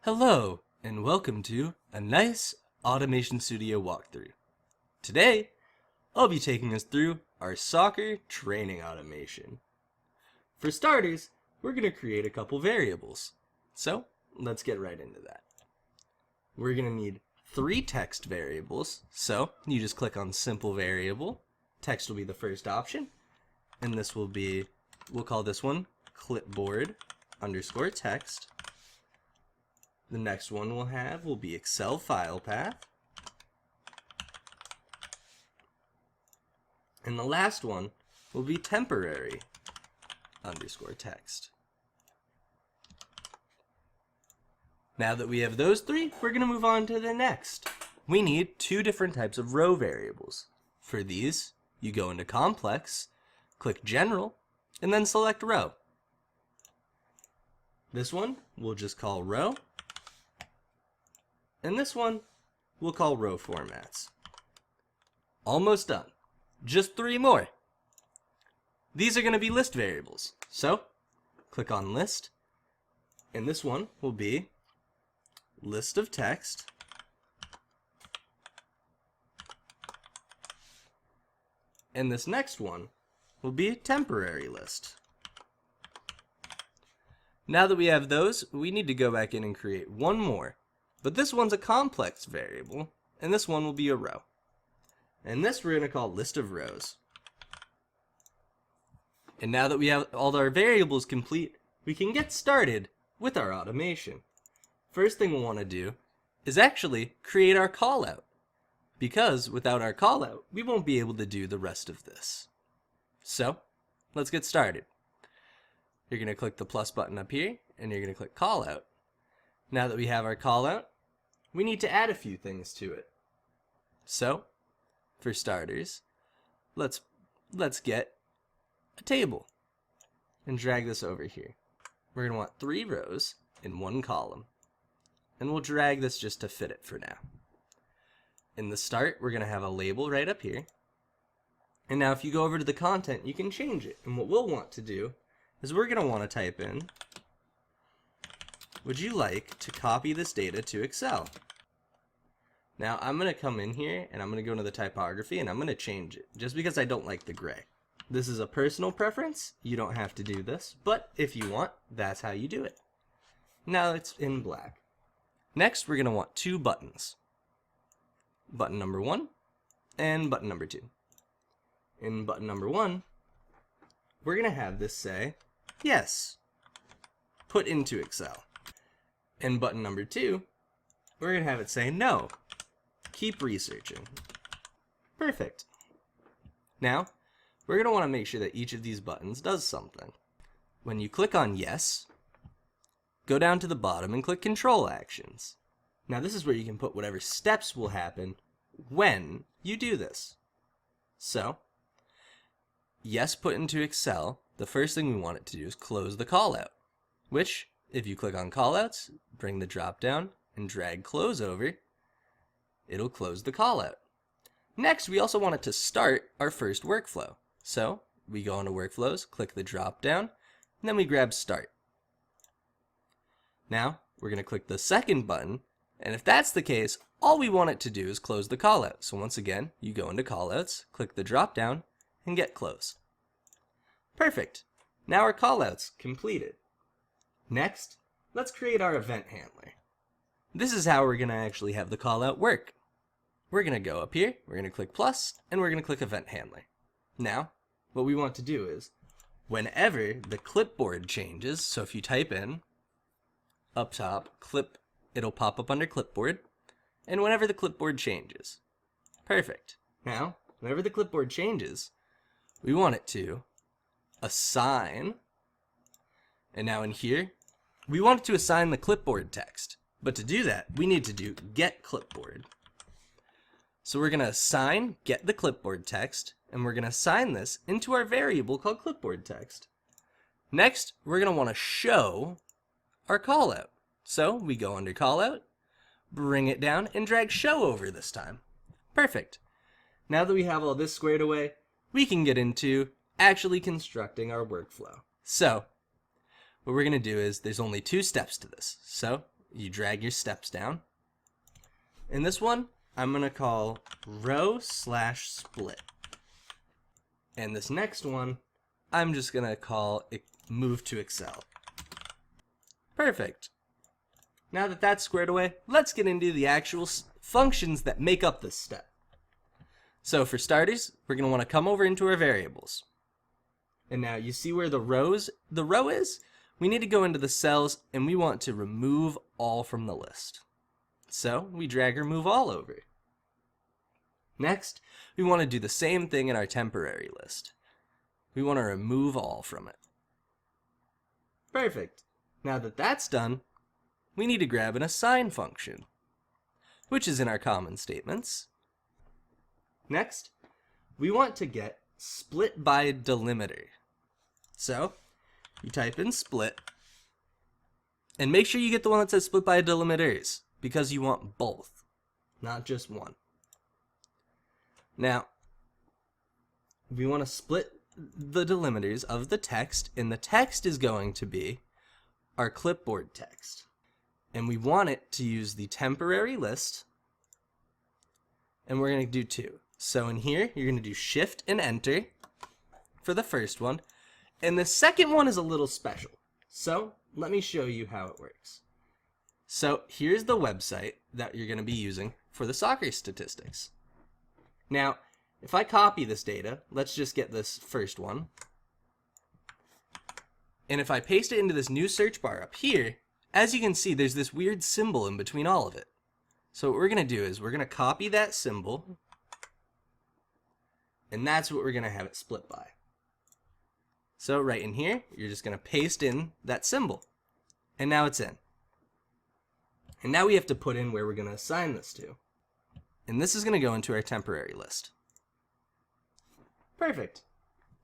Hello, and welcome to a nice Automation Studio walkthrough. Today, I'll be taking us through our soccer training automation. For starters, we're going to create a couple variables. So, let's get right into that. We're going to need 3 text variables. So, you just click on Simple Variable. Text will be the first option. And this will be, we'll call this one clipboard_text. The next one we'll have will be Excel file path. And the last one will be temporary_text. Now that we have those 3, we're going to move on to the next. We need 2 different types of row variables. For these, you go into Complex, click General, and then select Row. This one we'll just call Row. And this one we'll call Row Formats. Almost done. Just 3 more. These are going to be list variables. So, click on List. And this one will be List of Text. And this next one will be Temporary List. Now that we have those, we need to go back in and create one more. But this one's a complex variable, and this one will be a row. And this we're going to call List of Rows. And now that we have all our variables complete, we can get started with our automation. First thing we'll want to do is actually create our callout, because without our callout, we won't be able to do the rest of this. So, let's get started. You're going to click the plus button up here, and you're going to click callout. Now that we have our callout, we need to add a few things to it. So, for starters, let's get a table and drag this over here. We're going to want 3 rows in 1 column, and we'll drag this just to fit it for now. In the start, we're going to have a label right up here. And now if you go over to the content, you can change it. And what we'll want to do is we're going to want to type in, would you like to copy this data to Excel? Now I'm going to come in here and I'm going to go into the typography and I'm going to change it just because I don't like the gray. This is a personal preference. You don't have to do this, but if you want, that's how you do it. Now it's in black. Next, we're going to want 2 buttons. Button number 1 and button number 2. In button number 1, we're going to have this say, yes, put into Excel. In button number 2, we're going to have it say, no, keep researching. Perfect. Now, we're going to want to make sure that each of these buttons does something. When you click on yes, go down to the bottom and click Control Actions. Now this is where you can put whatever steps will happen when you do this. So, yes, put into Excel, the first thing we want it to do is close the callout, which, if you click on callouts, bring the drop down, and drag close over, it'll close the callout. Next, we also want it to start our first workflow. So, we go into workflows, click the drop down, and then we grab start. Now, we're going to click the second button, and if that's the case, all we want it to do is close the callout. So once again, you go into callouts, click the drop down, and get close. Perfect. Now our callout's completed. Next, let's create our event handler. This is how we're going to actually have the callout work. We're going to go up here, we're going to click plus, and we're going to click event handler. Now, what we want to do is, whenever the clipboard changes, so if you type in up top, it'll pop up under clipboard, and whenever the clipboard changes. Perfect. Now, whenever the clipboard changes, we want it to assign, and now in here, we want it to assign the clipboard text. But to do that, we need to do get clipboard. So we're going to assign get the clipboard text, and we're going to assign this into our variable called clipboard text. Next, we're going to want to show our callout. So we go under callout, bring it down, and drag show over this time. Perfect. Now that we have all this squared away, we can get into actually constructing our workflow. So what we're going to do is there's only 2 steps to this. So you drag your steps down. And this one, I'm going to call row/split. And this next one, I'm just going to call move to Excel. Perfect. Now that that's squared away, let's get into the actual functions that make up this step. So for starters, we're going to want to come over into our variables. And now you see where the row is? We need to go into the cells and we want to remove all from the list. So we drag remove all over. Next, we want to do the same thing in our temporary list. We want to remove all from it. Perfect. Now that that's done, we need to grab an assign function, which is in our common statements. Next, we want to get split by delimiter. So, you type in split, and make sure you get the one that says split by delimiters, because you want both, not just one. Now, we want to split the delimiters of the text, and the text is going to be our clipboard text. And we want it to use the temporary list, and we're going to do two. So in here, you're going to do Shift and Enter for the first one, and the second one is a little special. So let me show you how it works. So here's the website that you're going to be using for the soccer statistics. Now, if I copy this data, let's just get this first one. And if I paste it into this new search bar up here, as you can see, there's this weird symbol in between all of it. So what we're going to do is we're going to copy that symbol, and that's what we're going to have it split by. So right in here, you're just going to paste in that symbol. And now it's in. And now we have to put in where we're going to assign this to. And this is going to go into our temporary list. Perfect.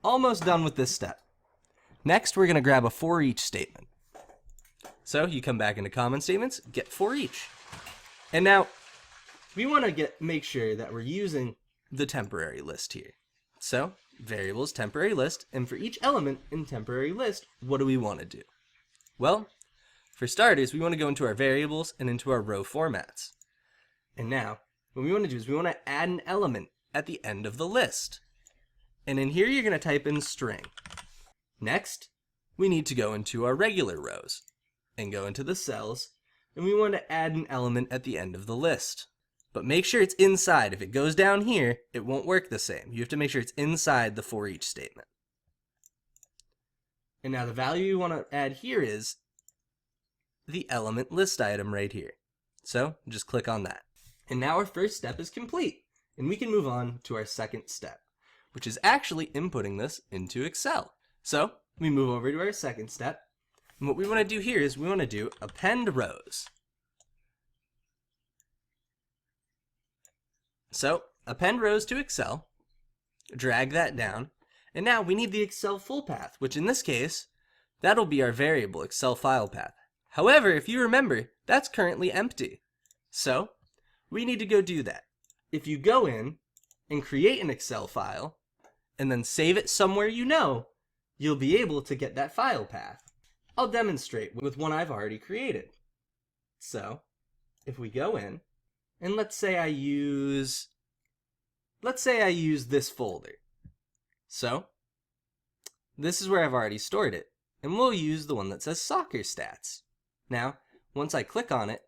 Almost done with this step. Next, we're going to grab a for each statement. So you come back into common statements, get for each. And now we want to make sure that we're using the temporary list here. So variables temporary list, and for each element in temporary list, what do we want to do? Well, for starters, we want to go into our variables and into our row formats. And now what we want to do is we want to add an element at the end of the list. And in here, you're going to type in string. Next, we need to go into our regular rows and go into the cells, and we want to add an element at the end of the list. But make sure it's inside. If it goes down here, it won't work the same. You have to make sure it's inside the for each statement. And now the value you want to add here is the element list item right here. So just click on that. And now our first step is complete, and we can move on to our second step, which is actually inputting this into Excel. So we move over to our second step, and what we want to do here is we want to do append rows. So append rows to Excel, drag that down, and now we need the Excel full path, which in this case, that'll be our variable Excel file path. However, if you remember, that's currently empty. So we need to go do that. If you go in and create an Excel file, and then save it somewhere you know, you'll be able to get that file path. I'll demonstrate with one I've already created. So if we go in, and let's say I use this folder. So this is where I've already stored it, and we'll use the one that says soccer stats. Now, once I click on it,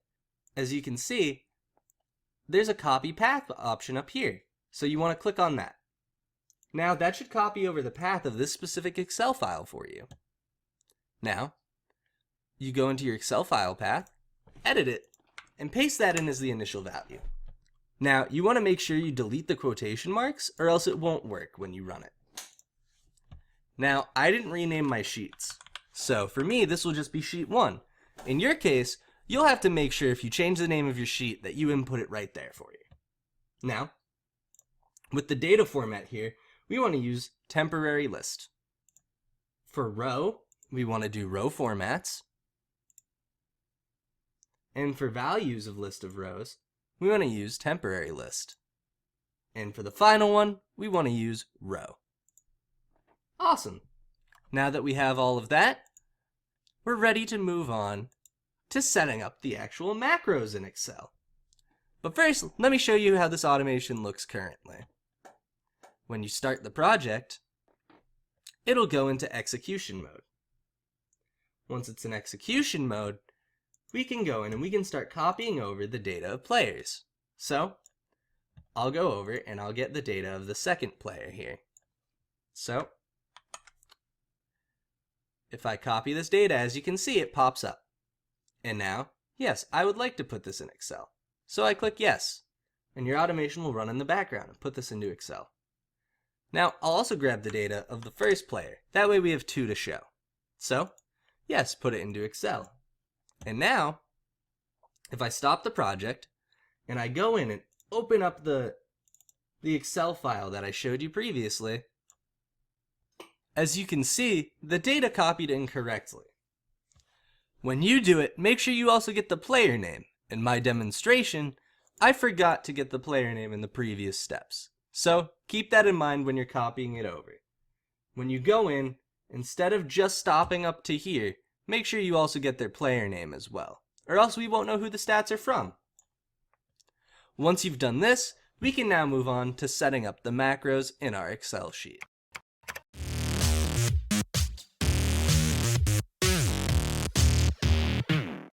as you can see, there's a copy path option up here. So you want to click on that. Now that should copy over the path of this specific Excel file for you. Now, you go into your Excel file path, edit it, and paste that in as the initial value. Now, you want to make sure you delete the quotation marks or else it won't work when you run it. Now, I didn't rename my sheets. So for me, this will just be sheet 1. In your case, you'll have to make sure if you change the name of your sheet that you input it right there for you. Now, with the data format here, we want to use temporary list. For row, we want to do row formats. And for values of list of rows, we want to use temporary list. And for the final one, we want to use row. Awesome. Now that we have all of that, we're ready to move on to setting up the actual macros in Excel. But first, let me show you how this automation looks currently. When you start the project, it'll go into execution mode. Once it's in execution mode, we can go in and we can start copying over the data of players. So, I'll go over and I'll get the data of the second player here. So, if I copy this data, as you can see, it pops up. And now, yes, I would like to put this in Excel. So I click yes, and your automation will run in the background and put this into Excel. Now, I'll also grab the data of the first player. That way we have 2 to show. So, yes, put it into Excel. And now, if I stop the project, and I go in and open up the Excel file that I showed you previously, as you can see, the data copied incorrectly. When you do it, make sure you also get the player name. In my demonstration, I forgot to get the player name in the previous steps. So keep that in mind when you're copying it over. When you go in, instead of just stopping up to here, make sure you also get their player name as well, or else we won't know who the stats are from. Once you've done this, we can now move on to setting up the macros in our Excel sheet.